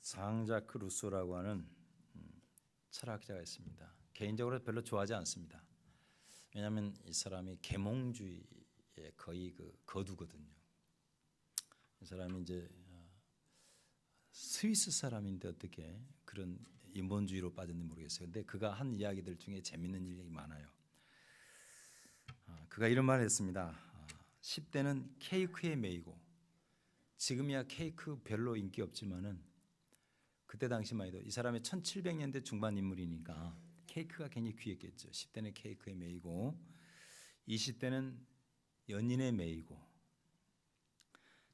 장자크 루소라고 하는 철학자가 있습니다. 개인적으로 별로 좋아하지 않습니다. 왜냐하면 이 사람이 계몽주의에 거의 거두거든요. 이 사람이 이제 스위스 사람인데 어떻게 그런 인본주의로 빠졌는지 모르겠어요. 근데 그가 한 이야기들 중에 재밌는 일이 많아요. 그가 이런 말을 했습니다. 10대는 케이크에 매이고, 지금이야 케이크 별로 인기 없지만은 그때 당시만 해도 이 사람이 1700년대 중반 인물이니까 케이크가 굉장히 귀했겠죠. 10대는 케이크에 매이고, 20대는 연인에 매이고,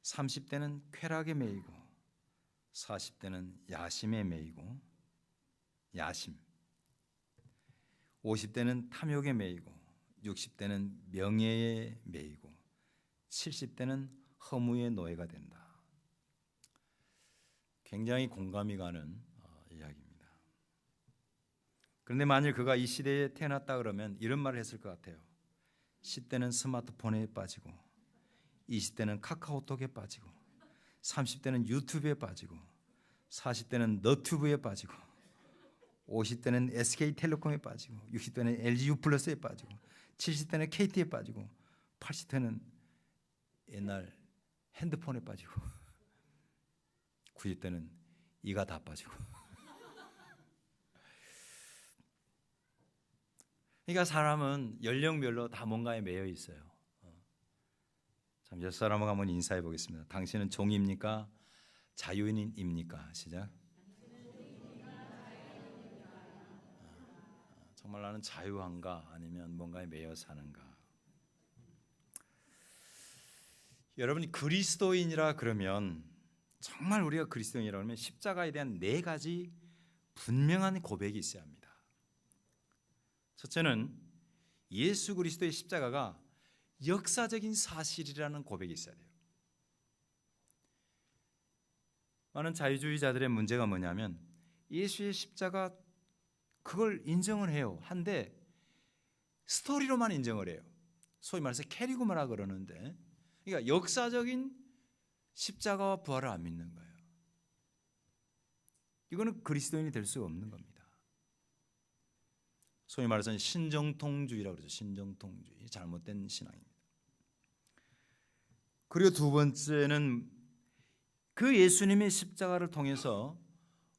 30대는 쾌락에 매이고, 40대는 야심에 매이고, 야심, 50대는 탐욕에 매이고, 60대는 명예에 매이고, 70대는 허무의 노예가 된다. 굉장히 공감이 가는 이야기입니다. 그런데 만일 그가 이 시대에 태어났다 그러면 이런 말을 했을 것 같아요. 10대는 스마트폰에 빠지고, 20대는 카카오톡에 빠지고, 30대는 유튜브에 빠지고, 40대는 너튜브에 빠지고, 50대는 SK텔레콤에 빠지고, 60대는 LGU 플러스에 빠지고, 70대는 KT에 빠지고, 80대는 옛날 핸드폰에 빠지고, 90대는 이가 다 빠지고. 그러니까 사람은 연령별로 다 뭔가에 매여 있어요. 참, 옆 사람하고 한번 인사해 보겠습니다. 당신은 종입니까? 자유인입니까? 시작. 정말 나는 자유한가? 아니면 뭔가에 매여 사는가? 여러분이 그리스도인이라 그러면, 정말 우리가 그리스도인이라 그러면 십자가에 대한 4가지 분명한 고백이 있어야 합니다. 첫째는 예수 그리스도의 십자가가 역사적인 사실이라는 고백이 있어야 돼요. 많은 자유주의자들의 문제가 뭐냐면 예수의 십자가 그걸 인정을 해요. 한데 스토리로만 인정을 해요. 소위 말해서 캐리그마라 그러는데, 그러니까 역사적인 십자가와 부활을 안 믿는 거예요. 이거는 그리스도인이 될 수가 없는 겁니다. 소위 말해서 신정통주의라고 그러죠. 신정통주의, 잘못된 신앙입니다. 그리고 두 번째는 그 예수님의 십자가를 통해서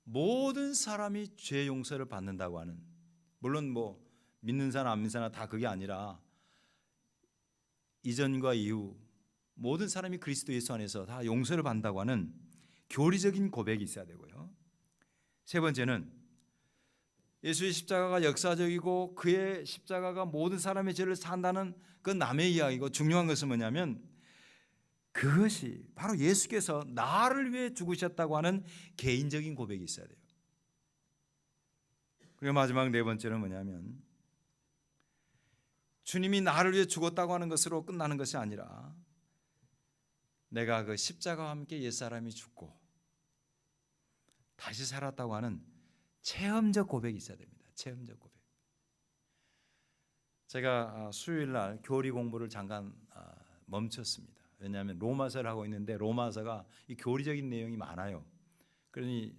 모든 사람이 죄 용서를 받는다고 하는, 물론 뭐 믿는 사람 안 믿는 사람 다 그게 아니라 이전과 이후 모든 사람이 그리스도 예수 안에서 다 용서를 받는다고 하는 교리적인 고백이 있어야 되고요. 세 번째는 예수의 십자가가 역사적이고 그의 십자가가 모든 사람의 죄를 산다는 그 남의 이야기고, 중요한 것은 뭐냐면 그것이 바로 예수께서 나를 위해 죽으셨다고 하는 개인적인 고백이 있어야 돼요. 그리고 마지막 4번째는 뭐냐면 주님이 나를 위해 죽었다고 하는 것으로 끝나는 것이 아니라 내가 그 십자가와 함께 옛사람이 죽고 다시 살았다고 하는 체험적 고백이 있어야 됩니다. 체험적 고백. 제가 수요일 날 교리 공부를 잠깐 멈췄습니다. 왜냐하면 로마서를 하고 있는데 로마서가 이 교리적인 내용이 많아요. 그러니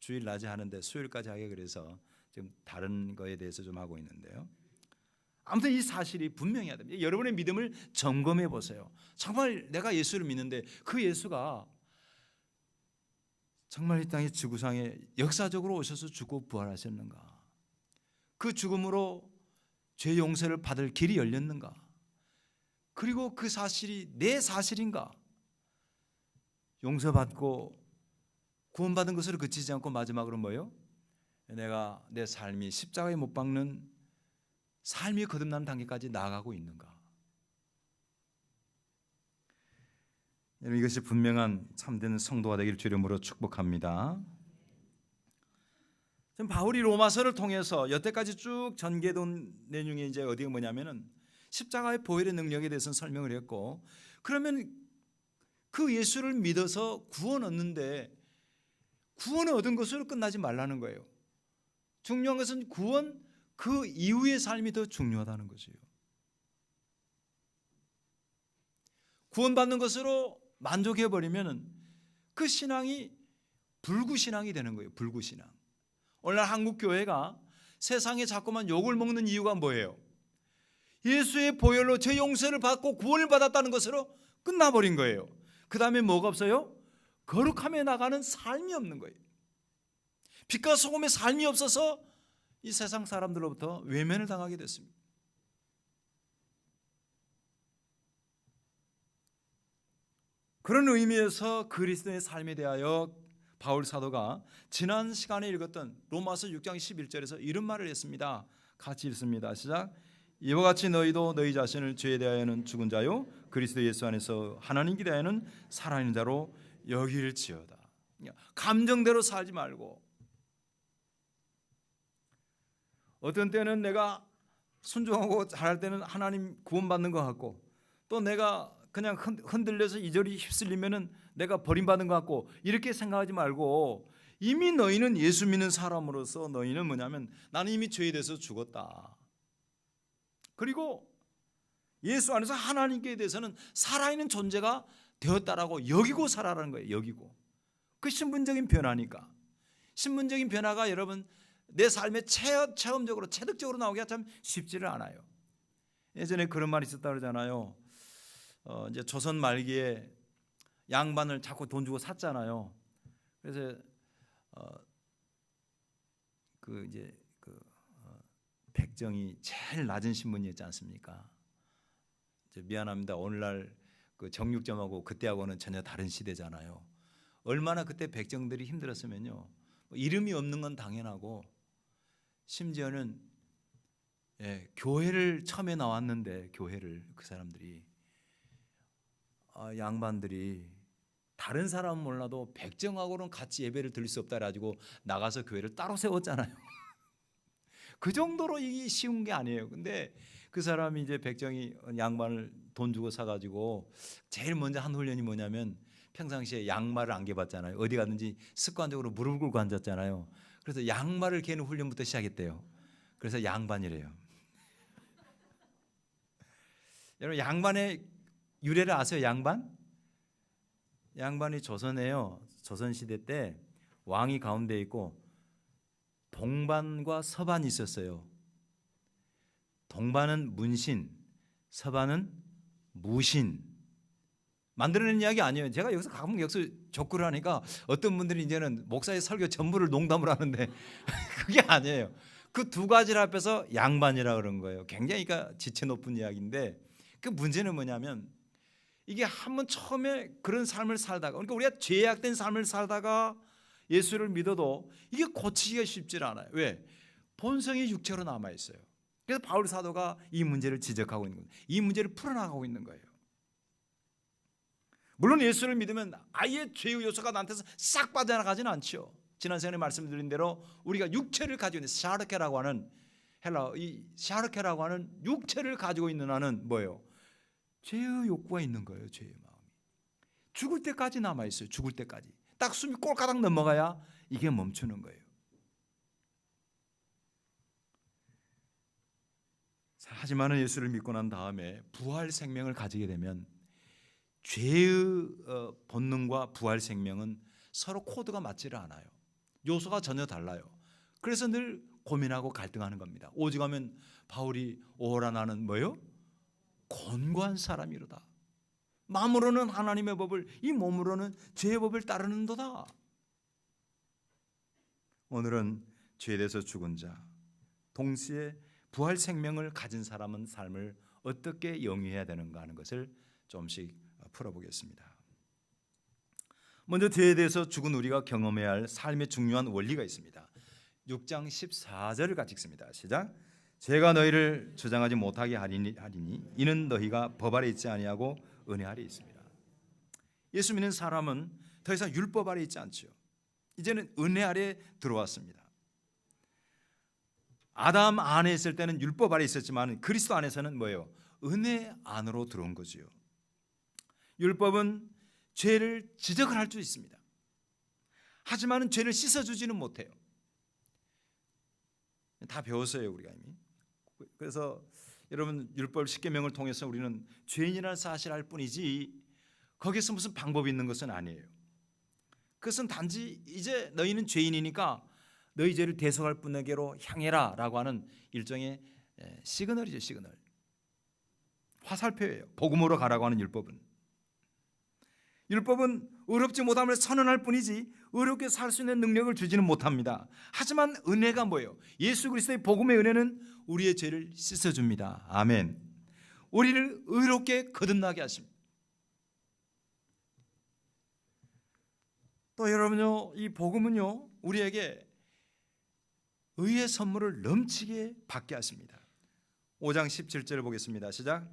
주일 낮에 하는데 수요일까지 하게 그래서 지금 다른 거에 대해서 좀 하고 있는데요. 아무튼 이 사실이 분명해야 됩니다. 여러분의 믿음을 점검해 보세요. 정말 내가 예수를 믿는데 그 예수가 정말 이 땅의 지구상에 역사적으로 오셔서 죽고 부활하셨는가? 그 죽음으로 죄 용서를 받을 길이 열렸는가? 그리고 그 사실이 내 사실인가? 용서받고 구원받은 것으로 그치지 않고 마지막으로 뭐예요? 내가 내 삶이 십자가에 못 박는 삶이 거듭나는 단계까지 나아가고 있는가? 여러분, 이것이 분명한 참된 성도가 되기를 주의 이름으로 축복합니다. 지금 바울이 로마서를 통해서 여태까지 쭉 전개된 내용이 이제 어디가 뭐냐면은 십자가의 보혈의 능력에 대해서 설명을 했고, 그러면 그 예수를 믿어서 구원 얻는데 구원을 얻은 것으로 끝나지 말라는 거예요. 중요한 것은 구원 그 이후의 삶이 더 중요하다는 것이에요. 구원받는 것으로 만족해버리면 그 신앙이 불구신앙이 되는 거예요. 불구신앙. 오늘날 한국 교회가 세상에 자꾸만 욕을 먹는 이유가 뭐예요? 예수의 보혈로 제 용서를 받고 구원을 받았다는 것으로 끝나버린 거예요. 그 다음에 뭐가 없어요? 거룩함에 나가는 삶이 없는 거예요. 빛과 소금의 삶이 없어서 이 세상 사람들로부터 외면을 당하게 됐습니다. 그런 의미에서 그리스도의 삶에 대하여 바울 사도가 지난 시간에 읽었던 로마서 6장 11절에서 이런 말을 했습니다. 같이 읽습니다. 시작. 이와 같이 너희도 너희 자신을 죄에 대하여는 죽은 자요 그리스도 예수 안에서 하나님께 대하여는 살아있는 자로 여길지어다. 감정대로 살지 말고, 어떤 때는 내가 순종하고 잘할 때는 하나님 구원받는 것 같고, 또 내가 그냥 흔들려서 이절이 휩쓸리면은 내가 버림받은 것 같고, 이렇게 생각하지 말고 이미 너희는 예수 믿는 사람으로서 너희는 뭐냐면 나는 이미 죄에 대해서 죽었다. 그리고 예수 안에서 하나님께 대해서는 살아있는 존재가 되었다라고 여기고 살아라는 거예요. 여기고. 그 신분적인 변화니까. 신분적인 변화가 여러분 내 삶에 체험적으로 체득적으로 나오기가 참 쉽지를 않아요. 예전에 그런 말이 있었다 그러잖아요. 이제 조선 말기에 양반을 자꾸 돈 주고 샀잖아요. 그래서 백정이 제일 낮은 신분이었지 않습니까? 미안합니다. 오늘날 그 정육점하고 그때하고는 전혀 다른 시대잖아요. 얼마나 그때 백정들이 힘들었으면요. 이름이 없는 건 당연하고, 심지어는 교회를 처음에 나왔는데 교회를 그 사람들이 양반들이 다른 사람은 몰라도 백정하고는 같이 예배를 드릴 수 없다 가지고 나가서 교회를 따로 세웠잖아요. 그 정도로 이게 쉬운 게 아니에요. 근데 그 사람이 이제 백정이 양반을 돈 주고 사가지고 제일 먼저 한 훈련이 뭐냐면 평상시에 양말을 안 개봤잖아요. 어디 가든지 습관적으로 무릎 꿇고 앉았잖아요. 그래서 양말을 개는 훈련부터 시작했대요. 그래서 양반이래요. 여러분 양반의 유래를 아세요? 양반이 조선에요. 조선시대 때 왕이 가운데 있고 동반과 서반이 있었어요. 동반은 문신, 서반은 무신. 만들어낸 이야기 아니에요. 제가 여기서 가끔 여기서 족구를 하니까 어떤 분들이 이제는 목사의 설교 전부를 농담을 하는데 그게 아니에요. 그 두 가지를 합해서 양반이라 그런 거예요. 굉장히 그러니까 지체 높은 이야기인데, 그 문제는 뭐냐면 이게 한번 처음에 그런 삶을 살다가, 그러니까 우리가 죄악된 삶을 살다가 예수를 믿어도 이게 고치기가 쉽지 않아요. 왜? 본성이 육체로 남아 있어요. 그래서 바울 사도가 이 문제를 지적하고 있는 거예요. 이 문제를 풀어나가고 있는 거예요. 물론 예수를 믿으면 아예 죄의 요소가 나한테서 싹 빠져나가지는 않죠. 지난 시간에 말씀드린 대로 우리가 육체를 가지고 있는 샤르케라고 하는 이 샤르케라고 하는 육체를 가지고 있는 한은 뭐예요? 죄의 욕구가 있는 거예요. 죄의 마음이 죽을 때까지 남아 있어요. 죽을 때까지 딱 숨이 꼴까닥 넘어가야 이게 멈추는 거예요. 하지만 예수를 믿고 난 다음에 부활 생명을 가지게 되면 죄의 본능과 부활 생명은 서로 코드가 맞지를 않아요. 요소가 전혀 달라요. 그래서 늘 고민하고 갈등하는 겁니다. 오직하면 바울이 오라 나는 뭐요? 곤고한 사람이로다. 마음으로는 하나님의 법을, 이 몸으로는 죄의 법을 따르는도다. 오늘은 죄에 대해서 죽은 자, 동시에 부활 생명을 가진 사람은 삶을 어떻게 영위해야 되는가 하는 것을 조금씩 풀어보겠습니다. 먼저 죄에 대해서 죽은 우리가 경험해야 할 삶의 중요한 원리가 있습니다. 6장 14절을 같이 읽습니다. 시작. 죄가 너희를 주장하지 못하게 하리니 이는 너희가 법 아래 있지 아니하고 은혜 아래 있습니다. 예수 믿는 사람은 더 이상 율법 아래 있지 않죠. 이제는 은혜 아래 들어왔습니다. 아담 안에 있을 때는 율법 아래 있었지만 그리스도 안에서는 뭐예요? 은혜 안으로 들어온 거지요. 율법은 죄를 지적을 할 수 있습니다. 하지만 죄를 씻어주지는 못해요. 다 배웠어요 우리가 이미. 그래서 여러분 율법 10계명을 통해서 우리는 죄인이라는 사실을 알 뿐이지 거기서 무슨 방법이 있는 것은 아니에요. 그것은 단지 이제 너희는 죄인이니까 너희 죄를 대속할 분에게로 향해라 라고 하는 일종의 시그널이죠. 시그널, 화살표예요. 복음으로 가라고 하는 율법은 의롭지 못함을 선언할 뿐이지 의롭게 살 수 있는 능력을 주지는 못합니다. 하지만 은혜가 뭐예요? 예수 그리스도의 복음의 은혜는 우리의 죄를 씻어줍니다. 아멘. 우리를 의롭게 거듭나게 하십니다. 또 여러분요, 이 복음은요 우리에게 의의 선물을 넘치게 받게 하십니다. 5장 17절을 보겠습니다. 시작.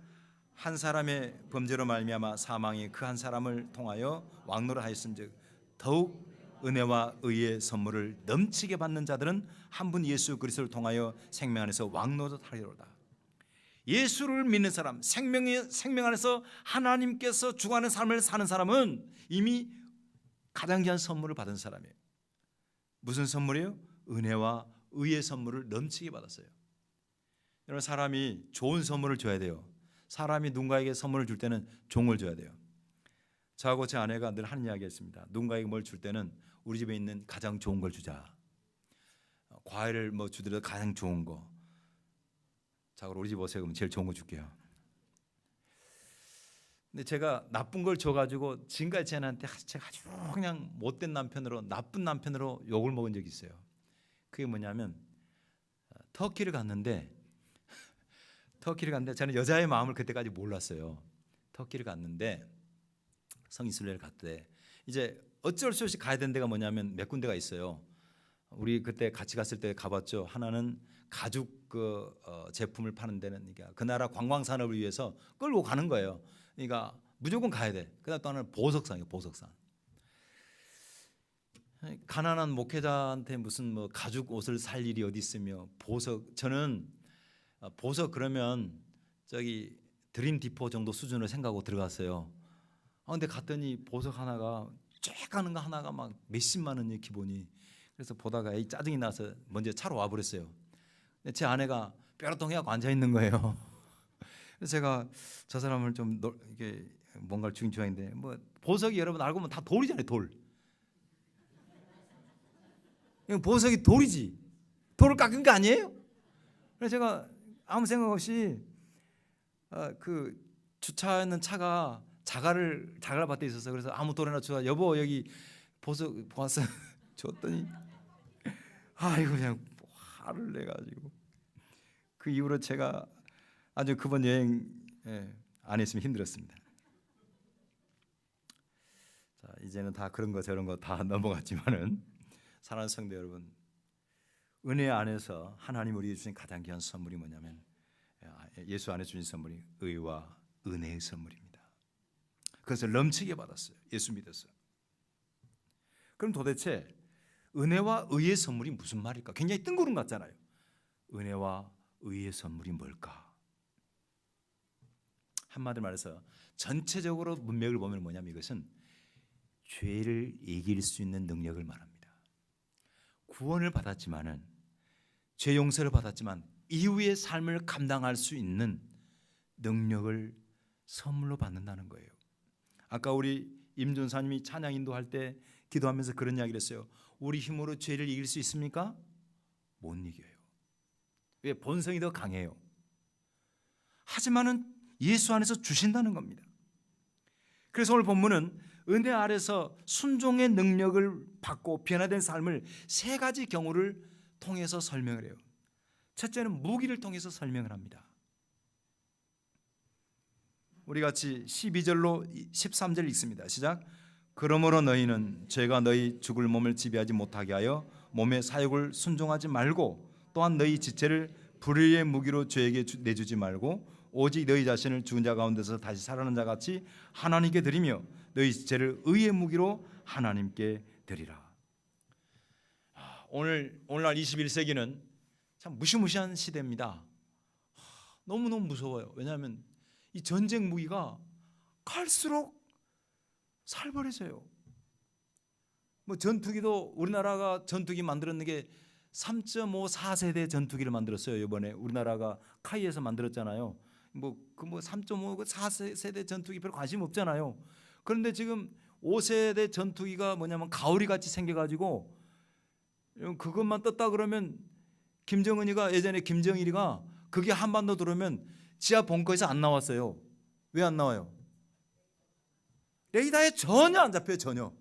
한 사람의 범죄로 말미암아 사망이 그 한 사람을 통하여 왕노를 하였은즉 더욱 은혜와 의의 선물을 넘치게 받는 자들은 한 분 예수 그리스도를 통하여 생명 안에서 왕노릇하리로다. 예수를 믿는 사람, 생명 안에서 하나님께서 주관하는 삶을 사는 사람은 이미 가장 귀한 선물을 받은 사람이에요. 무슨 선물이에요? 은혜와 의의 선물을 넘치게 받았어요. 여러분, 사람이 좋은 선물을 줘야 돼요. 사람이 누군가에게 선물을 줄 때는 종을 줘야 돼요. 저하고 제 아내가 늘 하는 이야기가 있습니다. 누군가에게 뭘 줄 때는 우리 집에 있는 가장 좋은 걸 주자. 과일을 뭐 주더라도 가장 좋은 거. 자, 그럼 우리 집 오세요. 그럼 제일 좋은 거 줄게요. 근데 제가 나쁜 걸 줘가지고 지금까지 제 아내한테 제가 아주 그냥 못된 남편으로, 나쁜 남편으로 욕을 먹은 적이 있어요. 그게 뭐냐면 터키를 갔는데 저는 여자의 마음을 그때까지 몰랐어요. 터키를 갔는데 성이슬레를 갔대. 이제 어쩔 수 없이 가야 되는 데가 뭐냐면 몇 군데가 있어요. 우리 그때 같이 갔을 때 가봤죠. 하나는 가죽 제품을 파는 데는, 그러니까 그 나라 관광 산업을 위해서 끌고 가는 거예요. 그러니까 무조건 가야 돼. 그다음 또 하나는 보석산이에요. 보석산. 가난한 목회자한테 무슨 뭐 가죽 옷을 살 일이 어디 있으며 보석. 저는 보석 그러면 저기 드림 디포 정도 수준으로 생각하고 들어갔어요. 근데 갔더니 보석 하나가 쫙 가는 거 하나가 막 몇십만 원이에요, 기본이. 그래서 보다가 짜증이 나서 먼저 차로 와버렸어요. 근데 제 아내가 뾰로통해갖고 앉아 있는 거예요. 그래서 제가 저 사람을 좀 이게 뭔가를 주긴 좋아했는데, 뭐 보석이 여러분 알고 보면 다 돌이잖아요, 돌. 보석이 돌이지. 돌을 깎은 거 아니에요? 그래서 제가 아무 생각 없이 그 주차하는 차가 자갈을 밭에 있어서, 그래서 아무 돌에나 줘. 여보 여기 보석 보았어. 줬더니 아이고 그냥 화를 내가지고 그 이후로 제가 아주 그번 여행 안 했으면 힘들었습니다. 자, 이제는 다 그런 거 저런 거 다 넘어갔지만은 사랑하는 성도 여러분, 은혜 안에서 하나님 우리에게 주신 가장 귀한 선물이 뭐냐면 예수 안에 주신 선물이 의와 은혜의 선물입니다. 그것을 넘치게 받았어요. 예수 믿었어요. 그럼 도대체 은혜와 의의 선물이 무슨 말일까? 굉장히 뜬구름 같잖아요. 은혜와 의의 선물이 뭘까? 한마디로 말해서 전체적으로 문맥을 보면 뭐냐면 이것은 죄를 이길 수 있는 능력을 말합니다. 구원을 받았지만은, 죄 용서를 받았지만 이후의 삶을 감당할 수 있는 능력을 선물로 받는다는 거예요. 아까 우리 임준사님이 찬양 인도할 때 기도하면서 그런 이야기를 했어요. 우리 힘으로 죄를 이길 수 있습니까? 못 이겨요. 왜? 본성이 더 강해요. 하지만은 예수 안에서 주신다는 겁니다. 그래서 오늘 본문은 은혜 아래서 순종의 능력을 받고 변화된 삶을 세 가지 경우를 통해서 설명을 해요. 첫째는 무기를 통해서 설명을 합니다. 우리 같이 12절로 13절 읽습니다. 시작. 그러므로 너희는 죄가 너희 죽을 몸을 지배하지 못하게 하여 몸의 사욕을 순종하지 말고, 또한 너희 지체를 불의의 무기로 죄에게 내주지 말고 오직 너희 자신을 죽은 자 가운데서 다시 살아난 자 같이 하나님께 드리며 너희 지체를 의의 무기로 하나님께 드리라. 오늘날 21세기는 참 무시무시한 시대입니다. 너무너무 무서워요. 왜냐하면 이 전쟁 무기가 갈수록 살벌해져요. 뭐 전투기도, 우리나라가 전투기 만들었는 게 3.54세대 전투기를 만들었어요. 이번에 우리나라가 카이에서 만들었잖아요. 뭐 3.5, 4세대 전투기 별 관심 없잖아요. 그런데 지금 5세대 전투기가 뭐냐면 가오리 같이 생겨가지고 그것만 떴다 그러면 김정은이가 예전에 김정일이가 그게 한반도 들어오면 지하 벙커에서 안 나왔어요. 왜 안 나와요? 레이더에 전혀 안 잡혀요. 전혀.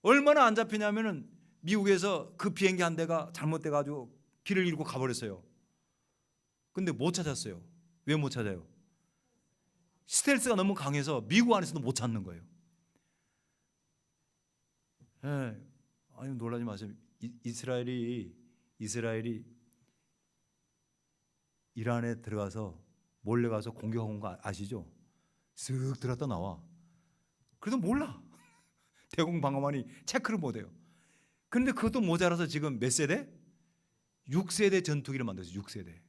얼마나 안 잡히냐면은 미국에서 그 비행기 한 대가 잘못돼가지고 길을 잃고 가버렸어요. 근데 못 찾았어요. 왜 못 찾아요? 스텔스가 너무 강해서 미국 안에서도 못 찾는 거예요. 네. 아니 놀라지 마세요. 이스라엘이 이란에 들어가서 몰래 가서 공격한 거 아시죠? 쓱 들었다 나와. 그래도 몰라. 대공방어만이 체크를 못해요. 그런데 그것도 모자라서 지금 몇 세대? 6세대 전투기를 만들었어요. 6세대.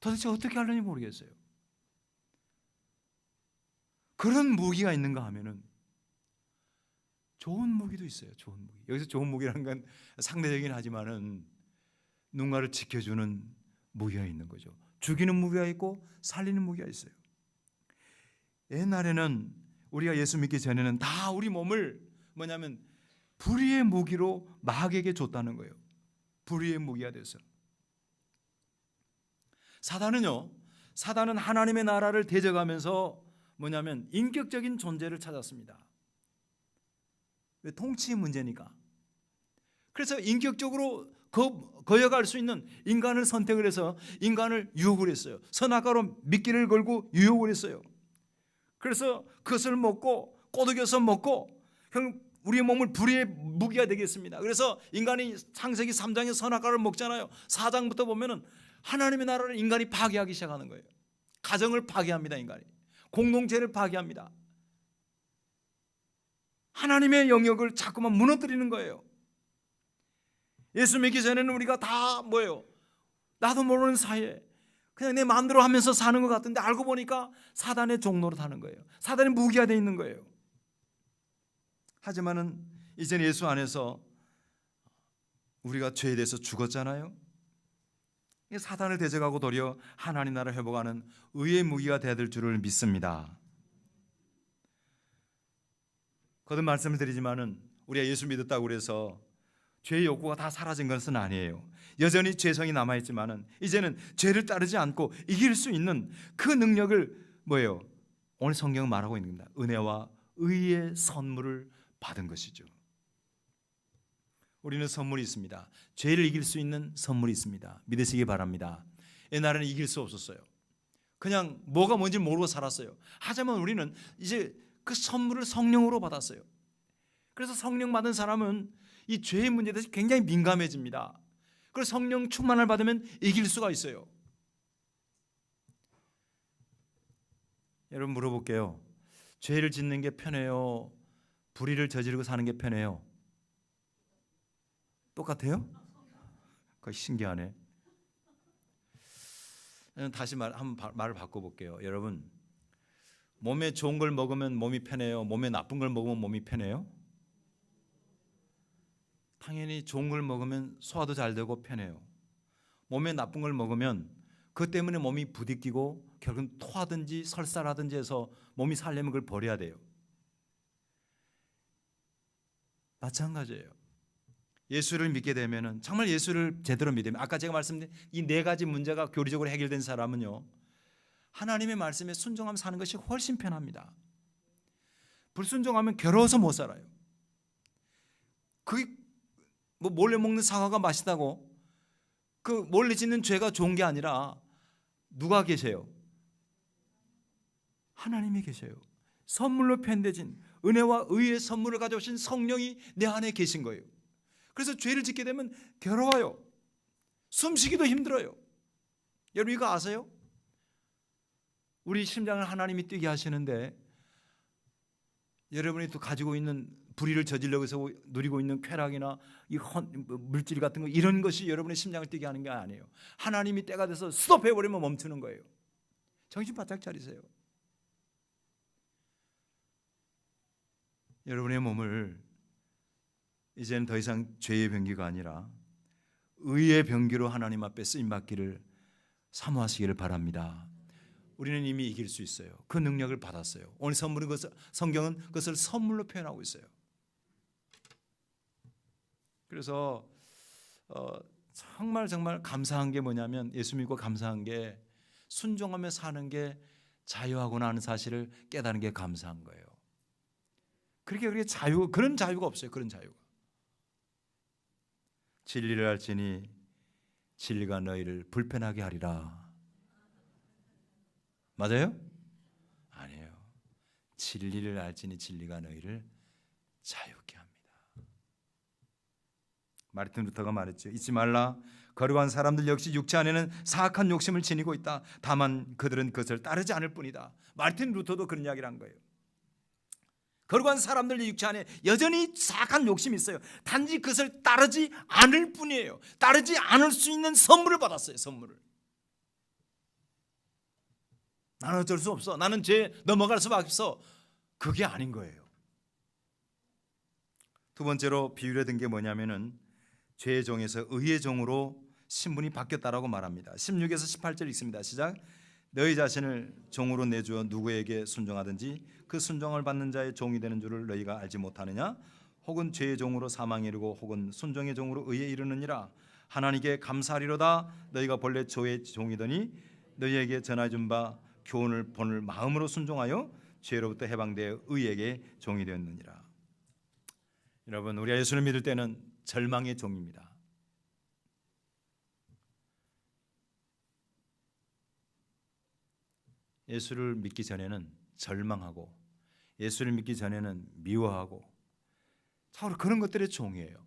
도대체 어떻게 하려는지 모르겠어요. 그런 무기가 있는가 하면은 좋은 무기도 있어요. 좋은 무기. 여기서 좋은 무기라는 건 상대적이긴 하지만은 누군가를 지켜주는 무기가 있는 거죠. 죽이는 무기가 있고 살리는 무기가 있어요. 옛날에는 우리가 예수 믿기 전에는 다 우리 몸을 뭐냐면 불의의 무기로 마귀에게 줬다는 거예요. 불의의 무기가 돼서. 사단은 하나님의 나라를 대적하면서 뭐냐면 인격적인 존재를 찾았습니다. 왜? 통치의 문제니까. 그래서 인격적으로 거여갈 수 있는 인간을 선택을 해서 인간을 유혹을 했어요. 선악과로 미끼를 걸고 유혹을 했어요. 그래서 그것을 먹고 꼬드겨서 먹고 우리의 몸을 불의의 무기가 되겠습니다. 그래서 인간이 창세기 3장에 선악과를 먹잖아요. 4장부터 보면은 하나님의 나라를 인간이 파괴하기 시작하는 거예요. 가정을 파괴합니다. 인간이 공동체를 파괴합니다. 하나님의 영역을 자꾸만 무너뜨리는 거예요. 예수 믿기 전에는 우리가 다 뭐예요? 나도 모르는 사이에 그냥 내 마음대로 하면서 사는 것 같은데 알고 보니까 사단의 종로로 사는 거예요. 사단의 무기가 되어 있는 거예요. 하지만은 이제는 예수 안에서 우리가 죄에 대해서 죽었잖아요. 사단을 대적하고 도리어 하나님 나라를 회복하는 의의 무기가 되어야 될 줄을 믿습니다. 거듭 말씀을 드리지만은 우리가 예수 믿었다고 그래서 죄의 욕구가 다 사라진 것은 아니에요. 여전히 죄성이 남아있지만은 이제는 죄를 따르지 않고 이길 수 있는 그 능력을 뭐예요? 오늘 성경은 말하고 있는 겁니다. 은혜와 의의 선물을 받은 것이죠. 우리는 선물이 있습니다. 죄를 이길 수 있는 선물이 있습니다. 믿으시기 바랍니다. 옛날에는 이길 수 없었어요. 그냥 뭐가 뭔지 모르고 살았어요. 하지만 우리는 이제 그 선물을 성령으로 받았어요. 그래서 성령 받은 사람은 이 죄의 문제에 대해서 굉장히 민감해집니다. 그래서 성령 충만을 받으면 이길 수가 있어요. 여러분 물어볼게요. 죄를 짓는 게 편해요? 불의를 저지르고 사는 게 편해요? 똑같아요? 그거 신기하네. 다시 말을 바꿔볼게요. 여러분, 몸에 좋은 걸 먹으면 몸이 편해요? 몸에 나쁜 걸 먹으면 몸이 편해요? 당연히 좋은 걸 먹으면 소화도 잘 되고 편해요. 몸에 나쁜 걸 먹으면 그것 때문에 몸이 부딪히고 결국은 토하든지 설사라든지 해서 몸이 살려면 그걸 버려야 돼요. 마찬가지예요. 예수를 믿게 되면은 정말 예수를 제대로 믿으면 아까 제가 말씀드린 이 네 가지 문제가 교리적으로 해결된 사람은요, 하나님의 말씀에 순종하며 사는 것이 훨씬 편합니다. 불순종하면 괴로워서 못 살아요. 그게 뭐 몰래 먹는 사과가 맛있다고 그 몰래 짓는 죄가 좋은 게 아니라 누가 계세요? 하나님이 계셔요. 선물로 편대진 은혜와 의의 선물을 가져오신 성령이 내 안에 계신 거예요. 그래서 죄를 짓게 되면 괴로워요. 숨쉬기도 힘들어요. 여러분 이거 아세요? 우리 심장을 하나님이 뛰게 하시는데 여러분이 또 가지고 있는 불의를 저지르려고 해서 누리고 있는 쾌락이나 이 물질 같은 거 이런 것이 여러분의 심장을 뛰게 하는 게 아니에요. 하나님이 때가 돼서 스톱해버리면 멈추는 거예요. 정신 바짝 차리세요. 여러분의 몸을 이제는 더 이상 죄의 병기가 아니라 의의 병기로 하나님 앞에 쓰임받기를 사모하시기를 바랍니다. 우리는 이미 이길 수 있어요. 그 능력을 받았어요. 오늘 선물은 성경은 그것을 선물로 표현하고 있어요. 그래서 정말 감사한 게 뭐냐면, 예수 믿고 감사한 게 순종하며 사는 게 자유하구나 하는 사실을 깨달은 게 감사한 거예요. 그렇게 그런 자유가 없어요. 그런 자유가. 진리를 알지니 진리가 너희를 불편하게 하리라. 맞아요? 아니에요. 진리를 알지니 진리가 너희를 자유케 합니다. 마르틴 루터가 말했죠. 잊지 말라. 거룩한 사람들 역시 육체 안에는 사악한 욕심을 지니고 있다. 다만 그들은 그것을 따르지 않을 뿐이다. 마르틴 루터도 그런 이야기를 한 거예요. 거룩한 사람들 육체 안에 여전히 사악한 욕심이 있어요. 단지 그것을 따르지 않을 뿐이에요. 따르지 않을 수 있는 선물을 받았어요. 선물을. 나는 어쩔 수 없어. 나는 죄 넘어갈 수밖에 없어. 그게 아닌 거예요. 두 번째로 비유를 든 게 뭐냐면은 죄의 종에서 의의 종으로 신분이 바뀌었다라고 말합니다. 16에서 18절 읽습니다. 시작. 너희 자신을 종으로 내주어 누구에게 순종하든지 그 순종을 받는 자의 종이 되는 줄을 너희가 알지 못하느냐? 혹은 죄의 종으로 사망에 이르고 혹은 순종의 종으로 의에 이르느니라. 하나님께 감사하리로다. 너희가 본래 죄의 종이더니 너희에게 전하여 준 바 교훈을 본을 마음으로 순종하여 죄로부터 해방되어 의에게 종이 되었느니라. 여러분, 우리가 예수를 믿을 때는 절망의 종입니다. 예수를 믿기 전에는 절망하고 예수를 믿기 전에는 미워하고 바로 그런 것들의 종이에요.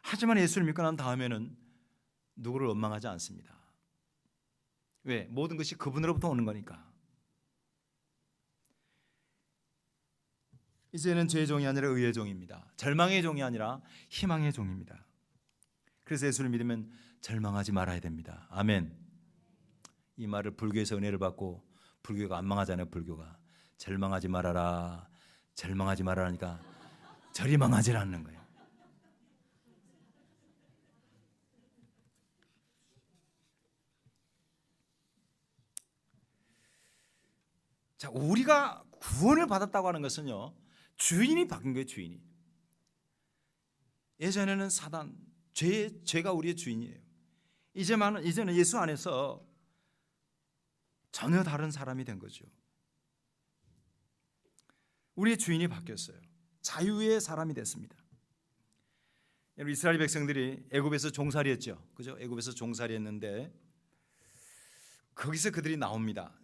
하지만 예수를 믿고 난 다음에는 누구를 원망하지 않습니다. 왜? 모든 것이 그분으로부터 오는 거니까. 이제는 죄의 종이 아니라 의의 종입니다. 절망의 종이 아니라 희망의 종입니다. 그래서 예수를 믿으면 절망하지 말아야 됩니다. 아멘. 이 말을 불교에서 은혜를 받고, 불교가 안 망하잖아요. 불교가 절망하지 말아라, 절망하지 말아라니까 절이 망하지 않는 거예요. 자, 우리가 구원을 받았다고 하는 것은요, 주인이 바뀐 거예요. 주인이. 예전에는 사단, 죄가 우리의 주인이에요. 이제는 예수 안에서 전혀 다른 사람이 된 거죠. 우리의 주인이 바뀌었어요. 자유의 사람이 됐습니다. 여러분, 이스라엘 백성들이 애굽에서 종살이했죠. 그죠? 애굽에서 종살이했는데 거기서 그들이 나옵니다.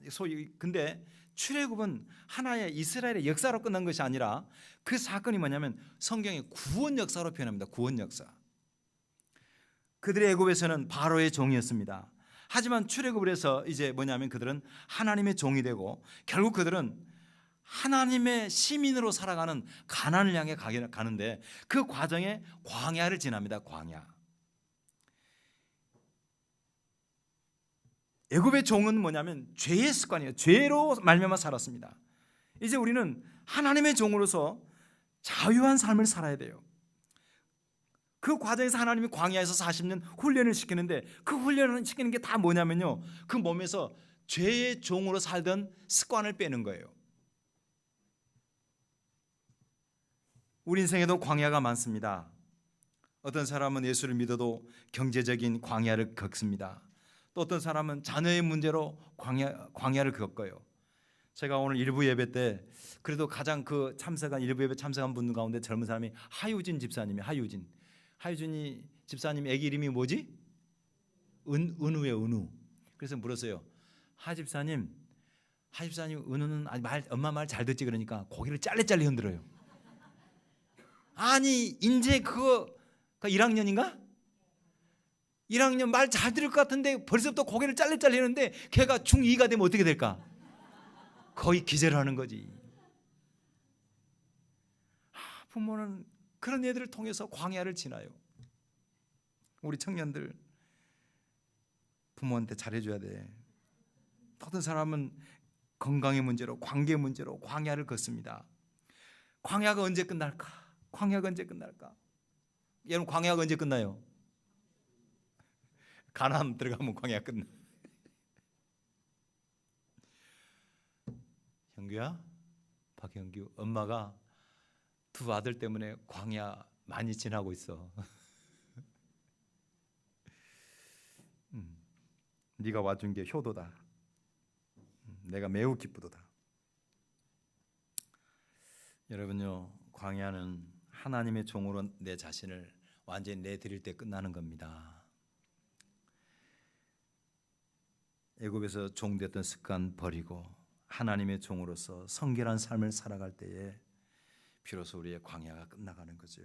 근데 출애굽은 하나의 이스라엘의 역사로 끝난 것이 아니라 그 사건이 뭐냐면 성경의 구원 역사로 표현합니다. 구원 역사. 그들의 애굽에서는 바로의 종이었습니다. 하지만 출애굽을 해서 이제 뭐냐면 그들은 하나님의 종이 되고 결국 그들은 하나님의 시민으로 살아가는 가나안을 향해 가는데 그 과정에 광야를 지납니다. 광야. 애굽의 종은 뭐냐면 죄의 습관이에요. 죄로 말미암아 살았습니다. 이제 우리는 하나님의 종으로서 자유한 삶을 살아야 돼요. 그 과정에서 하나님이 광야에서 40년 훈련을 시키는데 그 훈련을 시키는 게 다 뭐냐면요, 그 몸에서 죄의 종으로 살던 습관을 빼는 거예요. 우리 인생에도 광야가 많습니다. 어떤 사람은 예수를 믿어도 경제적인 광야를 겪습니다. 또 어떤 사람은 자녀의 문제로 광야를 겪어요. 제가 오늘 일부 예배 때 그래도 가장 일부 예배 참석한 분 가운데 젊은 사람이 하유진 집사님이 하유진이 집사님 애기 이름이 뭐지? 은우예요. 은우. 그래서 물었어요. 하 집사님 은우는 엄마 말 잘 듣지? 그러니까 고개를 짤레짤레 흔들어요. 아니 이제 그거 1학년인가? 1학년 말 잘 들을 것 같은데 벌써부터 고개를 짤레짤레 하는데 걔가 중2가 되면 어떻게 될까? 거의 기절을 하는 거지. 부모는 그런 애들을 통해서 광야를 지나요. 우리 청년들 부모한테 잘해줘야 돼. 어떤 사람은 건강의 문제로, 관계 문제로 광야를 걷습니다. 광야가 언제 끝날까? 여러분, 광야가 언제 끝나요? 가나안 들어가면 광야 끝나. 형규야? 박형규 엄마가 두 아들 때문에 광야 많이 지나고 있어. 네가 와준 게 효도다. 내가 매우 기쁘도다. 여러분요, 광야는 하나님의 종으로 내 자신을 완전히 내드릴 때 끝나는 겁니다. 애굽에서 종됐던 습관 버리고 하나님의 종으로서 성결한 삶을 살아갈 때에 비로소 우리의 광야가 끝나가는 거죠.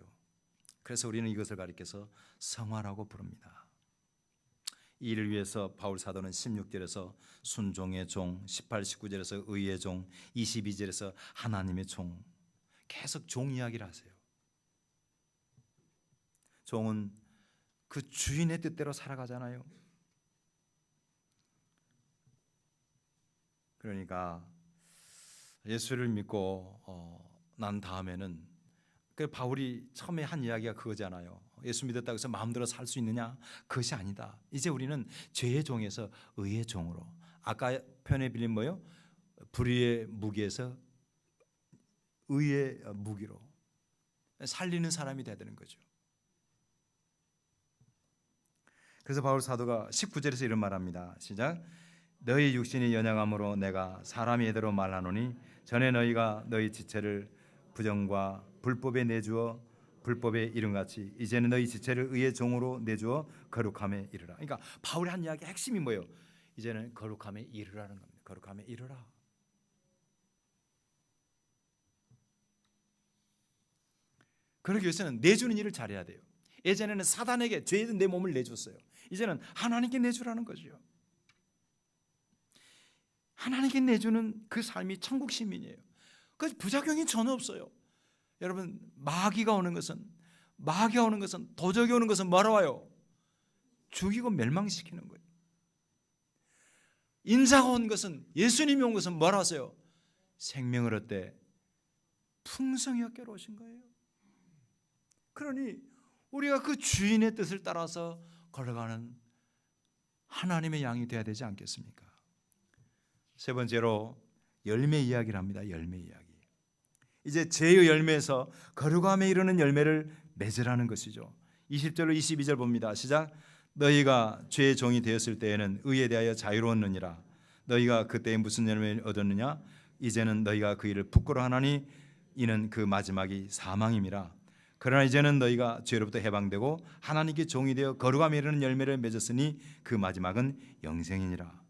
그래서 우리는 이것을 가리켜서 성화라고 부릅니다. 이 일을 위해서 바울 사도는 16절에서 순종의 종, 18, 19절에서 의의 종, 22절에서 하나님의 종, 계속 종 이야기를 하세요. 종은 그 주인의 뜻대로 살아가잖아요. 그러니까 예수를 믿고 난 다음에는 그 바울이 처음에 한 이야기가 그거잖아요. 예수 믿었다고 해서 마음대로 살 수 있느냐? 그것이 아니다. 이제 우리는 죄의 종에서 의의 종으로, 아까 표현에 빌린 뭐요? 불의의 무기에서 의의 무기로 살리는 사람이 돼야 되는 거죠. 그래서 바울 사도가 19절에서 이런 말합니다. 시작. 너희 육신이 연약함으로 내가 사람이 이대로 말하노니 전에 너희가 너희 지체를 부정과 불법에 내주어 불법에 이름같이 이제는 너희 지체를 의의 종으로 내주어 거룩함에 이르라. 그러니까 바울의 한 이야기의 핵심이 뭐예요? 이제는 거룩함에 이르라는 겁니다. 거룩함에 이르라. 그러기 위해서는 내주는 일을 잘해야 돼요. 예전에는 사단에게 죄든 내 몸을 내줬어요. 이제는 하나님께 내주라는 거죠. 하나님께 내주는 그 삶이 천국 시민이에요. 그 부작용이 전혀 없어요. 여러분, 마귀가 오는 것은 도적이 오는 것은 뭐라 와요? 죽이고 멸망시키는 거예요. 인자가 온 것은, 예수님이 온 것은 뭐라 하세요? 생명을 얻되 풍성히 얻게 오신 거예요. 그러니 우리가 그 주인의 뜻을 따라서 걸어가는 하나님의 양이 되어야 되지 않겠습니까? 세 번째로 열매 이야기를 합니다. 열매 이야기. 이제 죄의 열매에서 거룩함에 이르는 열매를 맺으라는 것이죠. 20절로 22절 봅니다. 시작. 너희가 죄의 종이 되었을 때에는 의에 대하여 자유로웠느니라. 너희가 그때에 무슨 열매를 얻었느냐? 이제는 너희가 그 일을 부끄러워하나니 이는 그 마지막이 사망임이라. 그러나 이제는 너희가 죄로부터 해방되고 하나님께 종이 되어 거룩함에 이르는 열매를 맺었으니 그 마지막은 영생이니라.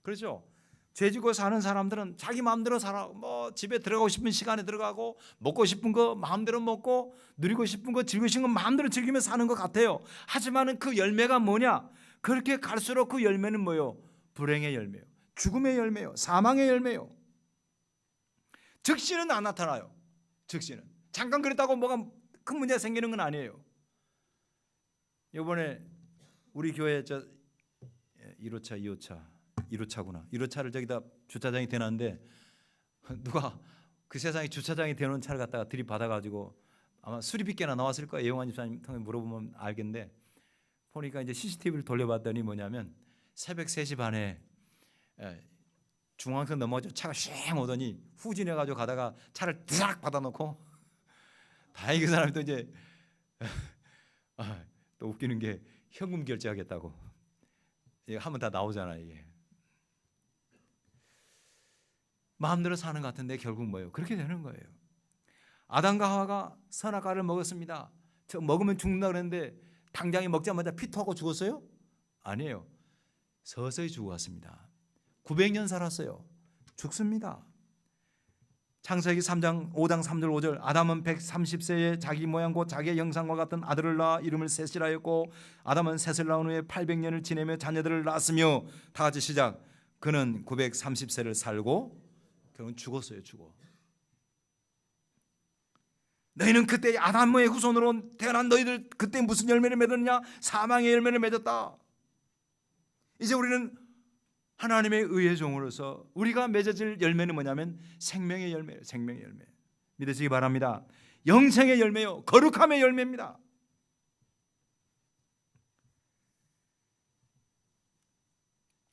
그렇죠? 죄 지고 사는 사람들은 자기 마음대로 살아. 뭐 집에 들어가고 싶은 시간에 들어가고 먹고 싶은 거 마음대로 먹고 누리고 싶은 거 즐기고 싶은 거 마음대로 즐기며 사는 것 같아요. 하지만은 그 열매가 뭐냐? 그렇게 갈수록 그 열매는 뭐요? 불행의 열매요. 죽음의 열매요. 사망의 열매요. 즉시는 안 나타나요. 즉시는. 잠깐 그랬다고 뭐가 큰 문제가 생기는 건 아니에요. 이번에 우리 교회 1호차, 2호차 1호차구나. 1호차를 저기다 주차장에 대놨는데 누가 그 세상에 주차장에 대놓은 차를 갖다가 들이받아가지고 아마 수리비께나 나왔을 거예요. 예용환 집사님 통해 물어보면 알겠는데 보니까 이제 CCTV를 돌려봤더니 뭐냐면 새벽 3시 반에 중앙선 넘어가지고 차가 쉥 오더니 후진해가지고 가다가 차를 드락 받아놓고 다행히 그 사람이 또 이제 또 웃기는 게 현금 결제하겠다고 하면 다 나오잖아요. 이게 마음대로 사는 것 같은데 결국 뭐예요? 그렇게 되는 거예요. 아담과 하와가 선악과를 먹었습니다. 먹으면 죽는다 그랬는데 당장에 먹자마자 피토하고 죽었어요? 아니에요. 서서히 죽어갔습니다. 900년 살았어요. 죽습니다. 창세기 3장 5장 3절 5절 아담은 130세에 자기 모양 곧 자기의 형상과 같은 아들을 낳아 이름을 셋이라 했고 아담은 셋을 낳은 후에 800년을 지내며 자녀들을 낳았으며 다 같이 시작. 그는 930세를 살고 결국은 죽었어요. 죽어. 너희는 그때 아담의 후손으로 태어난 너희들 그때 무슨 열매를 맺었냐? 사망의 열매를 맺었다. 이제 우리는 하나님의 의의 종으로서 우리가 맺어질 열매는 뭐냐면 생명의 열매예요. 생명의 열매. 믿으시기 바랍니다. 영생의 열매요. 거룩함의 열매입니다.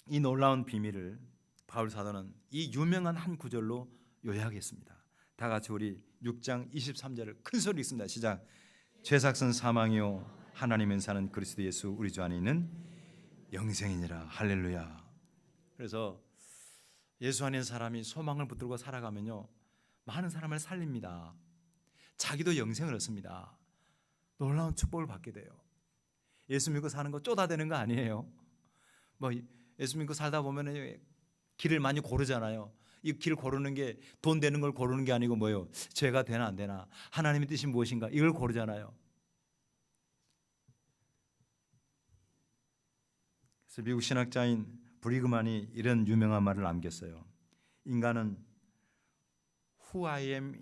이 놀라운 비밀을 바울 사도는 이 유명한 한 구절로 요약했습니다. 다 같이 우리 6장 23절을 큰 소리 읽습니다. 시작. 죄삭은 사망이요 하나님 은사는 그리스도 예수 우리 주 안에 있는 영생이니라. 할렐루야. 그래서 예수 안에 있는 사람이 소망을 붙들고 살아가면요, 많은 사람을 살립니다. 자기도 영생을 얻습니다. 놀라운 축복을 받게 돼요. 예수 믿고 사는 거 쪼다대는 거 아니에요. 뭐 예수 믿고 살다 보면 길을 많이 고르잖아요. 이 길 고르는 게 돈 되는 걸 고르는 게 아니고 뭐예요? 죄가 되나 안 되나, 하나님의 뜻이 무엇인가, 이걸 고르잖아요. 그래서 미국 신학자인 브리그만이 이런 유명한 말을 남겼어요. 인간은 who I am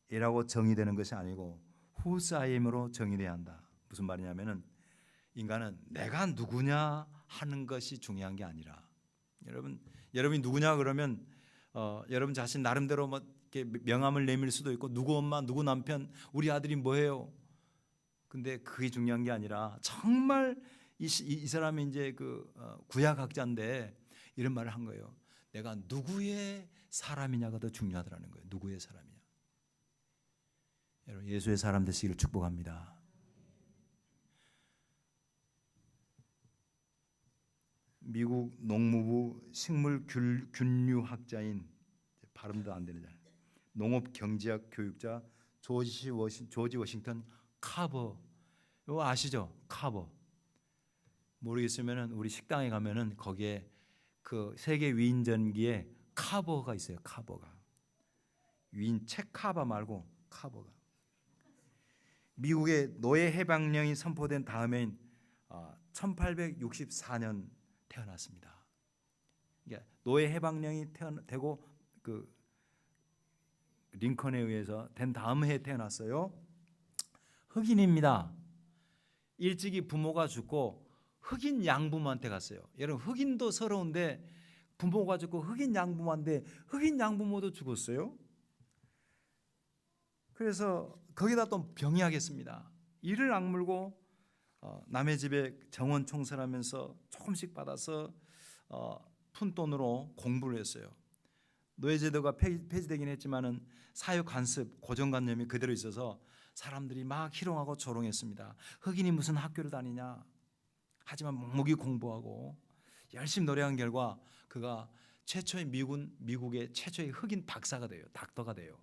이라고 정의되는 것이 아니고 whose I am으로 정의돼야 한다. 무슨 말이냐면은 인간은 내가 누구냐 하는 것이 중요한 게 아니라, 여러분이 누구냐 그러면 여러분 자신 나름대로 뭐 이렇게 명함을 내밀 수도 있고, 누구 엄마, 누구 남편, 우리 아들이 뭐해요. 근데 그게 중요한 게 아니라, 정말 이 사람이 이제 그 구약학자인데 이런 말을 한 거예요. 내가 누구의 사람이냐가 더 중요하다는 거예요. 누구의 사람이냐. 여러분, 예수의 사람 되시기를 축복합니다. 미국 농무부 식물균류학자인, 발음도 안 되는 농업경제학 교육자 조지 워싱턴 카버, 이거 아시죠? 카버. 모르겠으면은 우리 식당에 가면은 거기에 그 세계 위인전기에 카버가 있어요. 카버가. 위인 책 카버 말고 카버가. 미국의 노예 해방령이 선포된 다음엔 1864년 태어났습니다. 노예 해방령이 되고 그 링컨에 의해서 된 다음 해에 태어났어요. 흑인입니다. 일찍이 부모가 죽고 흑인 양부모한테 갔어요. 여러분, 흑인도 서러운데 부모가 죽고 흑인 양부모한테, 흑인 양부모도 죽었어요. 그래서 거기다 또 병이하겠습니다. 이를 악물고 남의 집에 정원 청소하면서 조금씩 받아서 푼 돈으로 공부를 했어요. 노예제도가 폐지되긴 했지만은 사회 관습, 고정관념이 그대로 있어서 사람들이 막 희롱하고 조롱했습니다. 흑인이 무슨 학교를 다니냐. 하지만 묵묵히 공부하고 열심히 노력한 결과 그가 최초의 미국의 최초의 흑인 박사가 돼요. 닥터가 돼요.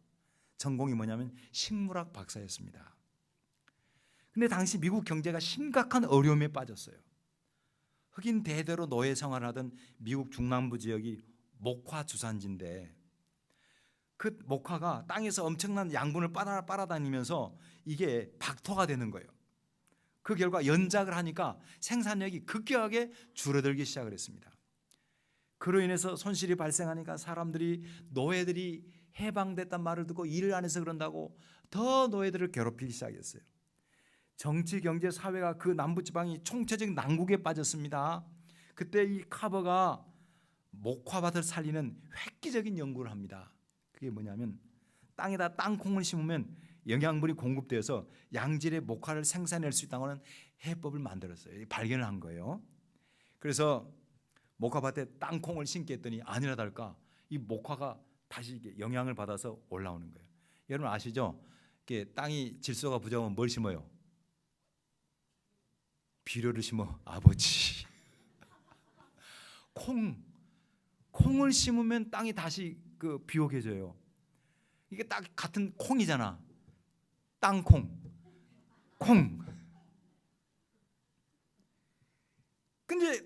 전공이 뭐냐면 식물학 박사였습니다. 근데 당시 미국 경제가 심각한 어려움에 빠졌어요. 흑인 대대로 노예 생활을 하던 미국 중남부 지역이 목화 주산지인데, 그 목화가 땅에서 엄청난 양분을 빨아다니면서 이게 박토가 되는 거예요. 그 결과 연작을 하니까 생산력이 급격하게 줄어들기 시작을 했습니다. 그로 인해서 손실이 발생하니까 사람들이, 노예들이 해방됐단 말을 듣고 일을 안 해서 그런다고 더 노예들을 괴롭히기 시작했어요. 정치, 경제, 사회가 그 남부지방이 총체적 난국에 빠졌습니다. 그때 이 카버가 목화밭을 살리는 획기적인 연구를 합니다. 그게 뭐냐면 땅에다 땅콩을 심으면 영양분이 공급되어서 양질의 목화를 생산할 수 있다는 해법을 만들었어요. 발견을 한 거예요. 그래서 목화밭에 땅콩을 심게 했더니 아니나 다를까 이 목화가 다시 영향을 받아서 올라오는 거예요. 여러분 아시죠? 땅이 질소가 부족하면 뭘 심어요? 비료를 심어. 아버지. 콩을 심으면 땅이 다시 비옥해져요. 이게 딱 같은 콩이잖아. 땅콩, 콩. 근데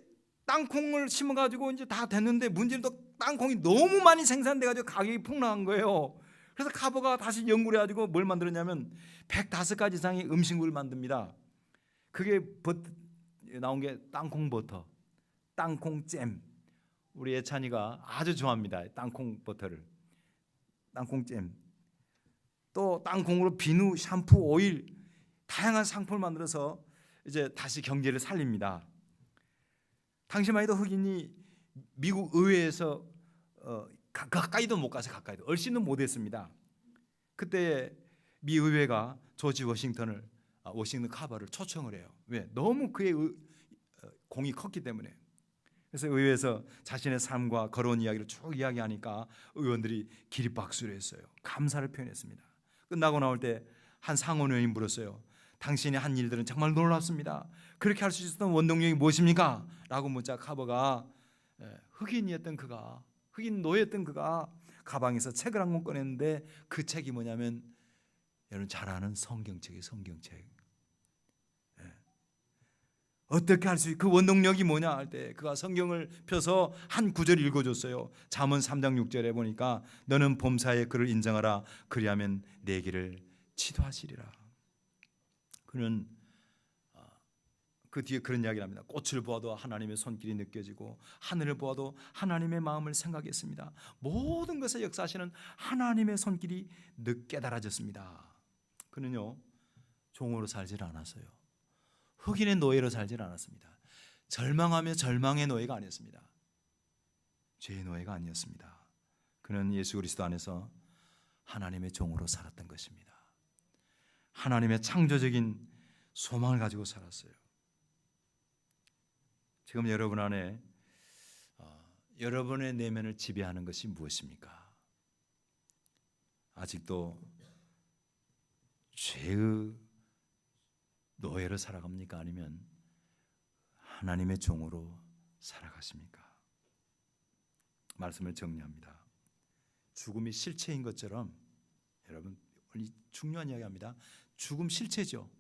땅콩을 심어가지고 이제 다 됐는데 문제는 또 땅콩이 너무 많이 생산돼가지고 가격이 폭락한 거예요. 그래서 카버가 다시 연구를 해가지고 뭘 만들었냐면 105가지 이상의 음식물을 만듭니다. 그게 나온 게 땅콩 버터, 땅콩 잼. 우리 예찬이가 아주 좋아합니다. 땅콩 버터를. 땅콩 잼. 또 땅콩으로 비누, 샴푸, 오일, 다양한 상품을 만들어서 이제 다시 경제를 살립니다. 당시만 해도 흑인이 미국 의회에서 가까이도 못 가서 얼씬도 못했습니다. 그때 미 의회가 조지 워싱턴 카버를 초청을 해요. 왜? 너무 그의 공이 컸기 때문에. 그래서 의회에서 자신의 삶과 걸어온 이야기를 쭉 이야기하니까 의원들이 기립박수를 했어요. 감사를 표현했습니다. 끝나고 나올 때 한 상원 의원이 물었어요. 당신이 한 일들은 정말 놀랍습니다. 그렇게 할 수 있었던 원동력이 무엇입니까? 라고 묻자 카버가 흑인이었던 그가, 흑인 노예였던 그가 가방에서 책을 한 권 꺼냈는데 그 책이 뭐냐면 여러분 잘 아는 성경책이에요. 성경책. 어떻게 할 수 있고 그 원동력이 뭐냐 할 때 그가 성경을 펴서 한 구절 읽어줬어요. 잠언 3장 6절에 보니까 너는 범사에 그를 인정하라. 그리하면 내 길을 치도하시리라. 그는 그 뒤에 그런 이야기를 합니다. 꽃을 보아도 하나님의 손길이 느껴지고 하늘을 보아도 하나님의 마음을 생각했습니다. 모든 것을 역사하시는 하나님의 손길이 깨달아졌습니다. 그는요 종으로 살질 않았어요. 흑인의 노예로 살질 않았습니다. 절망하며 절망의 노예가 아니었습니다. 죄의 노예가 아니었습니다. 그는 예수 그리스도 안에서 하나님의 종으로 살았던 것입니다. 하나님의 창조적인 소망을 가지고 살았어요. 지금 여러분 안에 여러분의 내면을 지배하는 것이 무엇입니까? 아직도 죄의 노예로 살아갑니까? 아니면 하나님의 종으로 살아가십니까? 말씀을 정리합니다. 죽음이 실체인 것처럼 여러분 중요한 이야기합니다. 죽음 실체죠.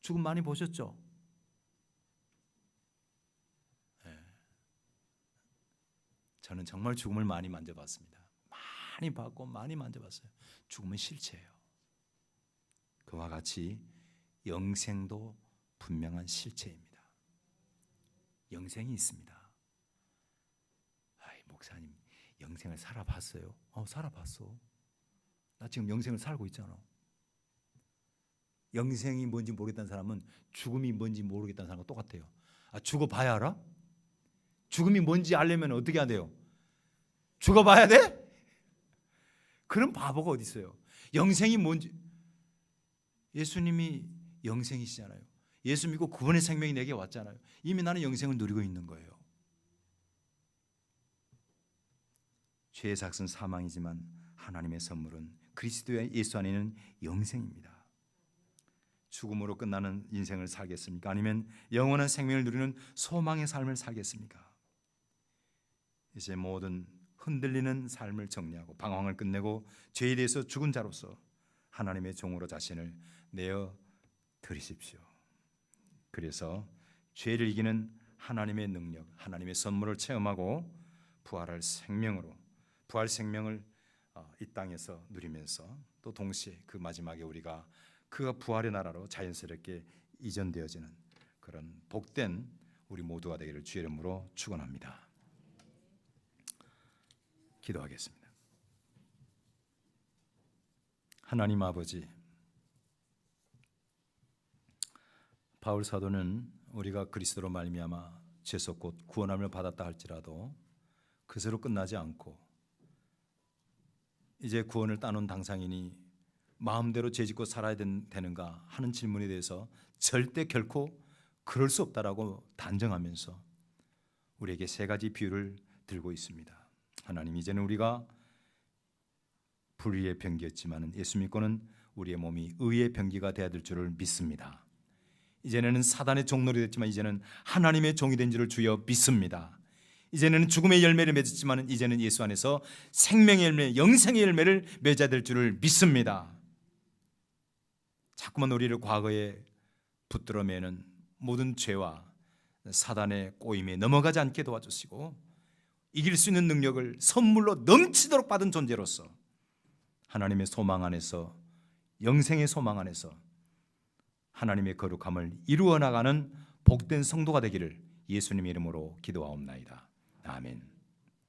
죽음 많이 보셨죠? 저는 정말 죽음을 많이 만져봤습니다. 많이 봤고 많이 만져봤어요. 죽음은 실체예요. 그와 같이 영생도 분명한 실체입니다. 영생이 있습니다. 목사님 영생을 살아봤어요? 살아봤어. 나 지금 영생을 살고 있잖아. 영생이 뭔지 모르겠다는 사람은 죽음이 뭔지 모르겠다는 사람과 똑같아요. 죽어봐야 알아? 죽음이 뭔지 알려면 어떻게 해야 돼요? 죽어봐야 돼? 그런 바보가 어디 있어요? 영생이 뭔지. 예수님이 영생이시잖아요. 예수 믿고 구원의 생명이 내게 왔잖아요. 이미 나는 영생을 누리고 있는 거예요. 죄의 삭은 사망이지만 하나님의 선물은 그리스도의 예수 안에는 영생입니다. 죽음으로 끝나는 인생을 살겠습니까? 아니면 영원한 생명을 누리는 소망의 삶을 살겠습니까? 이제 모든 흔들리는 삶을 정리하고 방황을 끝내고 죄에 대해서 죽은 자로서 하나님의 종으로 자신을 내어 드리십시오. 그래서 죄를 이기는 하나님의 능력, 하나님의 선물을 체험하고 부활할 생명으로 부활 생명을 이 땅에서 누리면서 또 동시에 그 마지막에 우리가 그가 부활의 나라로 자연스럽게 이전되어지는 그런 복된 우리 모두가 되기를 주의 이름으로 축원합니다. 기도하겠습니다. 하나님 아버지, 바울 사도는 우리가 그리스도로 말미암아 죄속 곧 구원함을 받았다 할지라도 그새로 끝나지 않고 이제 구원을 따놓은 당상이니 마음대로 죄짓고 살아야 되는가 하는 질문에 대해서 절대 결코 그럴 수 없다라고 단정하면서 우리에게 세 가지 비유를 들고 있습니다. 하나님, 이제는 우리가 불의의 병기였지만 예수 믿고는 우리의 몸이 의의 병기가 되어야 될 줄을 믿습니다. 이제는 사단의 종놀이 됐지만 이제는 하나님의 종이 된 줄을 주여 믿습니다. 이제는 죽음의 열매를 맺었지만 이제는 예수 안에서 생명의 열매, 영생의 열매를 맺어야 될 줄을 믿습니다. 자꾸만 우리를 과거에 붙들어 매는 모든 죄와 사단의 꼬임에 넘어가지 않게 도와주시고 이길 수 있는 능력을 선물로 넘치도록 받은 존재로서 하나님의 소망 안에서, 영생의 소망 안에서 하나님의 거룩함을 이루어 나가는 복된 성도가 되기를 예수님의 이름으로 기도하옵나이다. 아멘.